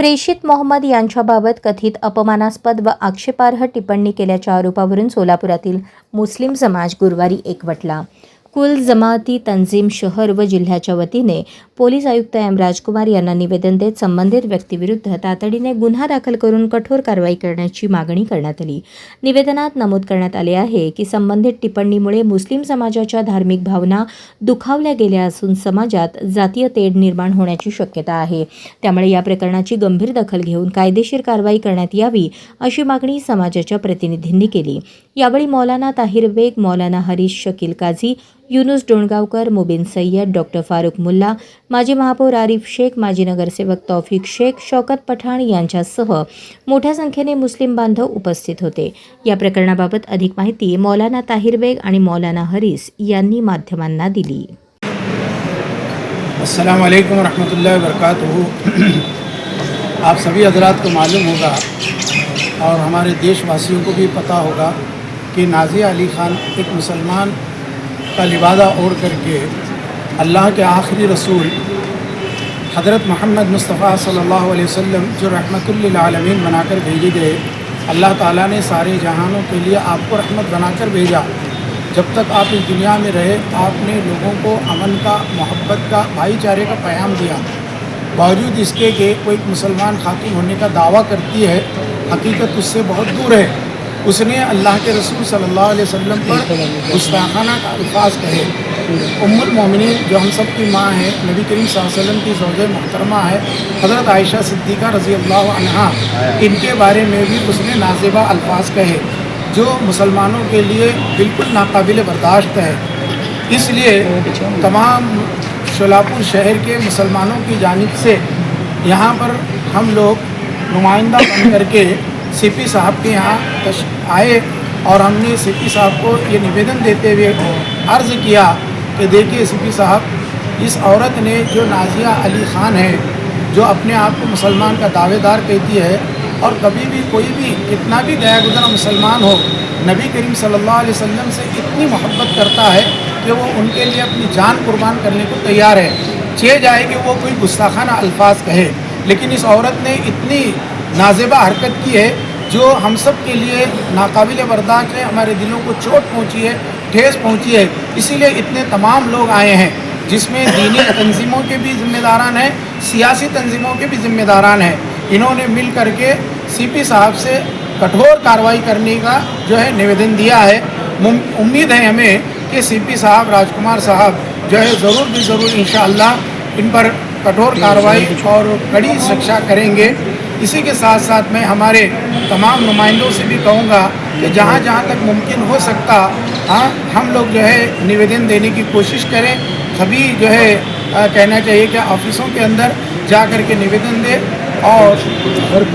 प्रेषित मोहम्मद यांच्याबाबत कथित अपमानास्पद व आक्षेपार्ह टिप्पणी केल्याच्या आरोपावरून सोलापुरातील मुस्लिम समाज गुरुवारी एकवटला. कुल जमाअती तंजीम शहर व जिल्ह्याच्या वतीने पोलीस आयुक्त एम राजकुमार यांना निवेदन देत संबंधित व्यक्तीविरुद्ध तातडीने गुन्हा दाखल करून कठोर कारवाई करण्याची मागणी करण्यात आली. निवेदनात नमूद करण्यात आले आहे की संबंधित टिप्पणीमुळे मुस्लिम समाजाच्या धार्मिक भावना दुखावल्या गेल्या असून समाजात जातीय तेढ निर्माण होण्याची शक्यता आहे. त्यामुळे या प्रकरणाची गंभीर दखल घेऊन कायदेशीर कारवाई करण्यात यावी अशी मागणी समाजाच्या प्रतिनिधींनी केली. यावेळी मौलाना ताहिर बेग, मौलाना हरीश शकील काझी, युनुस डोणगावकर, मुबीन सय्यद, डॉक्टर फारुख मुल्ला, माजी महापौर आरिफ शेख, माजी नगरसेवक तौफिक शेख, शौकत पठाण यांच्यासह मोठ्या संख्येने मुस्लिम बांधव उपस्थित होते. या प्रकरणाबाबत अधिक माहिती मौलाना ताहिर बेग आणि मौलाना हरीस यांनी माध्यमांना दिली. अस्सलाम वालेकुम रहमतुल्लाहि व बरकातुहू. आप सभी हजरात को मालूम होगा और हमारे देशवासियों को भी पता होगा कि नाज़िया अली खान एक मुसलमान का लिबादा ओढ़ करके अल्लाह के आखिरी रसूल हज़रत मोहम्मद मुस्तफ़ा सल्लल्लाहु अलैहि वसल्लम जो रहमतुल लिल आलमीन बनाकर भेजे गए, अल्लाह ताला ने सारे जहानों के लिए आपको रहमत बनाकर भेजा. जब तक आप इस दुनिया में रहे आपने लोगों को अमन का, मोहब्बत का, भाईचारे का पैगाम दिया. बावजूद इसके कि कोई मुसलमान खातून होने का दावा करती है, हकीकत उससे बहुत दूर है. उसने अल्लाह के रसूल सल्लल्लाहु अलैहि वसल्लम पर गुस्ताखाना का अल्फाज कहे. उम्मुल मोमिनीन जो हम सब की माँ है, नबी करीम सल्लल्लाहु अलैहि वसल्लम की ज़ौजे मोहतरमा है, हज़रत आयशा सिद्दीक़ा रज़ी अल्लाह अन्हा, इनके बारे में भी उसने नाज़िबा अल्फाज कहे जो मुसलमानों के लिए बिल्कुल नाकाबिल बर्दाश्त है. इसलिए तमाम सोलापुर शहर के मुसलमानों की जानिब से यहाँ पर हम लोग नुमाइंदा बन करके सीपी साहब के यहाँ आए और हमने सीपी साहब को ये निवेदन देते हुए अर्ज़ किया कि देखिए सीपी साहब, इस औरत ने जो नाज़िया अली ख़ान है, जो अपने आप को मुसलमान का दावेदार कहती है और कभी भी कोई भी कितना भी गया गुज़रा मुसलमान हो, नबी करीम सल्लल्लाहु अलैहि वसल्लम से इतनी मोहब्बत करता है कि वो उनके लिए अपनी जान कुर्बान करने को तैयार है. चाहे जाए कि वो कोई गुस्ताखाना अल्फाज कहे, लेकिन इस औरत ने इतनी नाज़िबा हरकत की है जो हम सब के लिए नाकाबिल बर्दाश्त है. हमारे दिलों को चोट पहुंची है, ठेस पहुंची है. इसीलिए इतने तमाम लोग आए हैं जिसमें दीनी तंजीमों के भी ज़िम्मेदारान हैं, सियासी तंजीमों के भी ज़िम्मेदारान हैं. इन्होंने मिल करके सीपी साहब से कठोर कार्रवाई करने का जो है निवेदन दिया है. उम्मीद है हमें कि सीपी साहब, राजकुमार साहब जो है ज़रूर भी ज़रूर इंशाअल्लाह इन पर कठोर कार्रवाई और कड़ी शिक्षा करेंगे. इसी के साथ साथ मैं हमारे तमाम नुमाइंदों से भी कहूँगा कि जहाँ जहाँ तक मुमकिन हो सकता हम लोग जो है निवेदन देने की कोशिश करें. सभी जो है कहना चाहिए कि ऑफिसों के अंदर जा कर के निवेदन दें और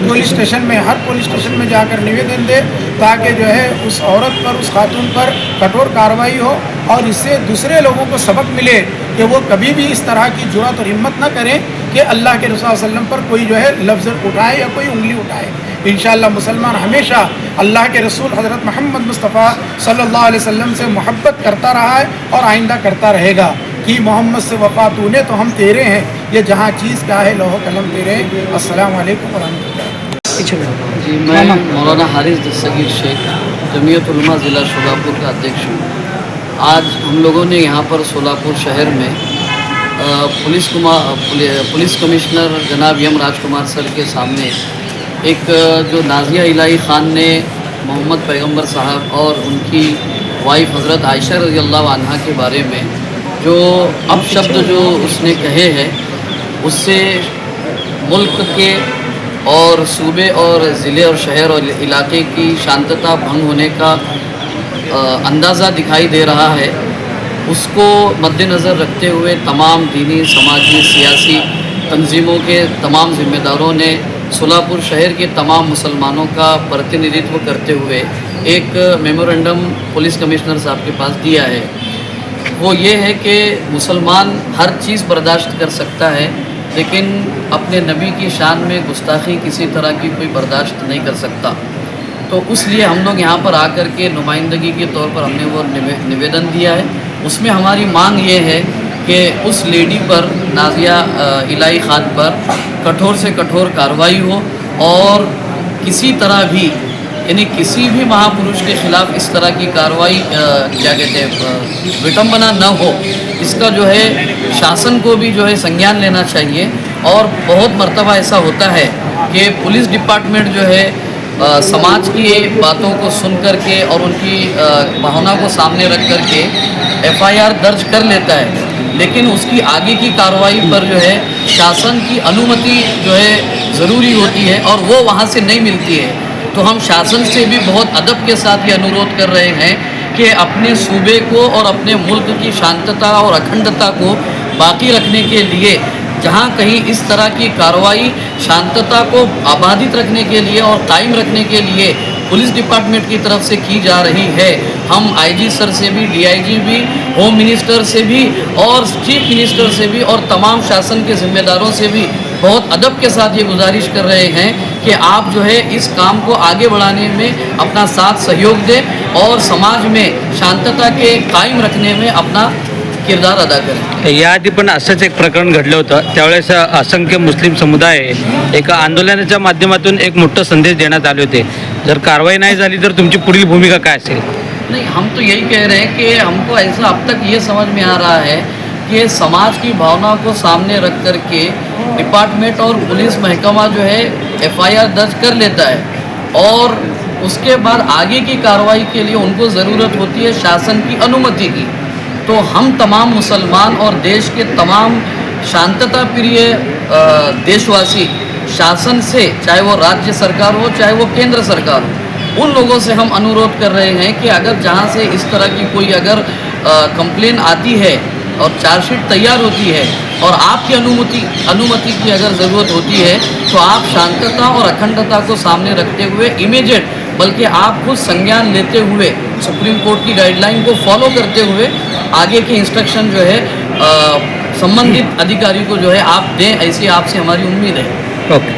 पुलिस स्टेशन में, हर पुलिस स्टेशन में जाकर निवेदन दे ताकि जो है उस औरत पर, उस खातून पर कठोर कार्रवाई हो और इससे दूसरे लोगों को सबक मिले कि वो कभी भी इस तरह की जुर्अत और हिम्मत न करें कि अल्लाह के रसूल सल्लल्लाहु अलैहि वसल्लम पर कोई जो है लफ्ज़ उठाए या कोई उंगली उठाए. इंशाअल्लाह मुसलमान हमेशा अल्लाह के रसूल हज़रत मोहम्मद मुस्तफ़ा सल्लल्लाहु अलैहि वसल्लम से मोहब्बत करता रहा है और आइंदा करता रहेगा. कि मोहम्मद से वफ़ा तूने तो हम तेरे हैं, ये जहाँ चीज़ का है लौह कलम तेरे हैं. अस्सलाम वालेकुम व रहमतुल्लाह. जी, मैं मौलाना हारिस दस्तगीर शेख, जमीयत उलमा ज़िला सोलापुर का अध्यक्ष हूँ. आज हम लोगों ने यहाँ पर सोलापुर शहर में पुलिस कमिश्नर जनाब एम राजकुमार सर के सामने एक जो नाज़िया इलाही ख़ान ने मोहम्मद पैगंबर साहब और उनकी वाइफ हज़रत आयशा रज़ी अल्लाह अन्हा के बारे में जो अपशब्द जो उसने कहे हैं, उससे मुल्क के और सूबे और ज़िले और शहर और इलाके की शांतता भंग होने का अंदाज़ा दिखाई दे रहा है. उसको मद्देनज़र रखते हुए तमाम दीनी, समाजी, सियासी तंजीमों के तमाम ज़िम्मेदारों ने सोलापुर शहर के तमाम मुसलमानों का प्रतिनिधित्व करते हुए एक मेमोरेंडम पुलिस कमिश्नर साहब के पास दिया है. वो ये है कि मुसलमान हर चीज़ बर्दाश्त कर सकता है, लेकिन अपने नबी की शान में गुस्ताखी किसी तरह की कोई बर्दाश्त नहीं कर सकता. तो इसलिए हम लोग यहाँ पर आकर के नुमाइंदगी के तौर पर हमने वो निवेदन दिया है. उसमें हमारी मांग ये है کہ اس لیڈی پر نازیہ الہی خان پر کٹھور سے کٹھور کارروائی ہو اور کسی طرح بھی یعنی کسی بھی مہاپروش کے خلاف اس طرح کی کارروائی کیا کہتے ہیں وٹمبنا نہ ہو، اس کا جو ہے شاسن کو بھی جو ہے سنجان لینا چاہیے۔ اور بہت مرتبہ ایسا ہوتا ہے کہ پولیس ڈپارٹمنٹ جو ہے سماج کی باتوں کو سن کر کے اور ان کی بھاؤنا کو سامنے رکھ کر کے FIR درج کر لیتا ہے، لیکن اس کی آگے کی کارروائی پر جو ہے شاسن کی انومتی جو ہے ضروری ہوتی ہے اور وہ وہاں سے نہیں ملتی ہے۔ تو ہم شاسن سے بھی بہت ادب کے ساتھ یہ انورودھ کر رہے ہیں کہ اپنے صوبے کو اور اپنے ملک کی شانتتا اور اکھنڈتا کو باقی رکھنے کے لیے جہاں کہیں اس طرح کی کارروائی شانتتا کو آبادیت رکھنے کے لیے اور قائم رکھنے کے لیے پولیس ڈپارٹمنٹ کی طرف سے کی جا رہی ہے، ہم IG سر سے بھی، DIG بھی، ہوم منسٹر سے بھی اور چیف منسٹر سے بھی اور تمام شاسن کے ذمہ داروں سے بھی بہت ادب کے ساتھ یہ گزارش کر رہے ہیں کہ آپ جو ہے اس کام کو آگے بڑھانے میں اپنا ساتھ سہیوگ دیں اور سماج میں شانتتا کے قائم رکھنے میں اپنا किरदार अदा करेल। याआधी पण असंच एक प्रकरण घडलं होतं, त्यावेळेस असंख्य मुस्लिम समुदाय एका आंदोलनाच्या माध्यमातून एक मोठा संदेश देण्यात आले होते। जर कारवाई नाही झाली तर तुमची पुढील भूमिका काय असेल? नहीं, हम तो यही कह रहे हैं कि हमको ऐसा अब तक ये समझ में आ रहा है कि समाज की भावना को सामने रख कर के डिपार्टमेंट और पुलिस महकमा जो है FIR दर्ज कर लेता है और उसके बाद आगे की कार्रवाई के लिए उनको ज़रूरत होती है शासन की अनुमति की। तो हम तमाम मुसलमान और देश के तमाम शांतता प्रिय देशवासी शासन से, चाहे वो राज्य सरकार हो चाहे वो केंद्र सरकार हो, उन लोगों से हम अनुरोध कर रहे हैं कि अगर जहाँ से इस तरह की कोई अगर कंप्लेन आती है और चार्जशीट तैयार होती है और आपकी अनुमति की अगर ज़रूरत होती है तो आप शांतता और अखंडता को सामने रखते हुए इमीडिएट बल्कि आप खुद संज्ञान लेते हुए सुप्रीम कोर्ट की गाइडलाइन को फॉलो करते हुए आगे के इंस्ट्रक्शन जो है संबंधित अधिकारी को जो है आप दें, ऐसी आपसे हमारी उम्मीद है। ओके।